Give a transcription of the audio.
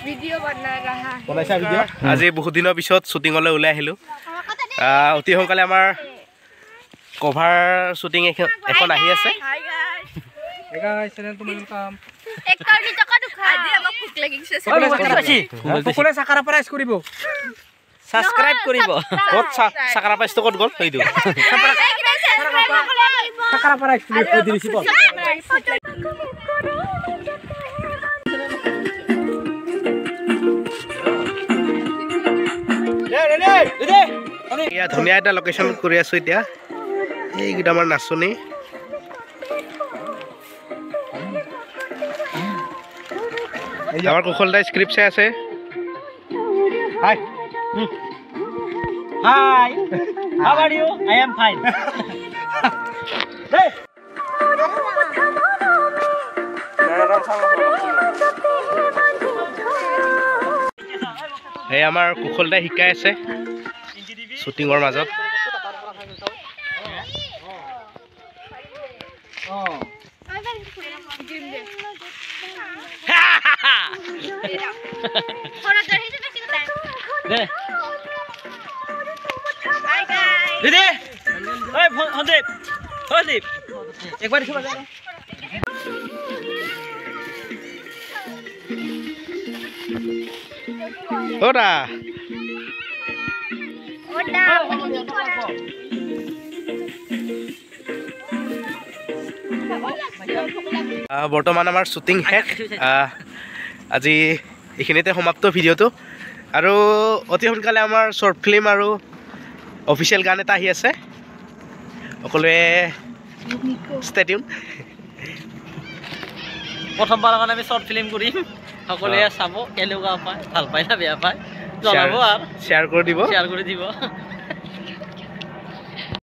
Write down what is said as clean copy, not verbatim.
video বনা ৰহা বনাইছা video আজি বহুত দিনৰ পিছত শুটিংলৈ ওলাই আহিলো অতি সোনকালে আমাৰ কভাৰ শুটিং এখন আহি আছে hi guys hey guys channel তো ওয়েলকাম এক কাউনি টাকা দুখা আজি আমাক ভুক লাগিছে সকলে সাকারা প্রাইস করিব সাবস্ক্ৰাইব কৰিব ক'ত সাকাৰা পাইছো ক'ত গ'ল সেইটো সাকাৰা প্ৰাইস কৰিব দিছি বল ইয়া ধুনীয়া এটা লোকেশ্যন কৰি আছো এতিয়া এইকেইটা আমাৰ নাচনী আমাৰ কুশলদাই স্ক্ৰিপ্ট চাই আছে hi hi how are you I am fine hey এই আমাৰ কুশলদাই শিকাই আছে শুটিঙৰ মাজত দিদি ওই সন্দীপ সন্দীপ একবাৰ দেখো বাজাৰ ওৰা বৰ্তমান আমাৰ শ্বুটিং শেষ আজি এইখিনিতে সমাপ্ত ভিডিঅ'টো আৰু অতি সোনকালে আমাৰ শ্বৰ্ট ফিল্ম আৰু অফিচিয়েল গান এটা আহি আছে সকলোৱে ষ্টে টিউন প্ৰথমবাৰৰ কাৰণে আমি শ্বৰ্ট ফিল্ম কৰিম সকলোৱে চাব কেনেকুৱা পায় ভাল পায় না বেয়া পায় জনাব আৰু শ্বেয়াৰ কৰি দিব শ্বেয়াৰ কৰি দিব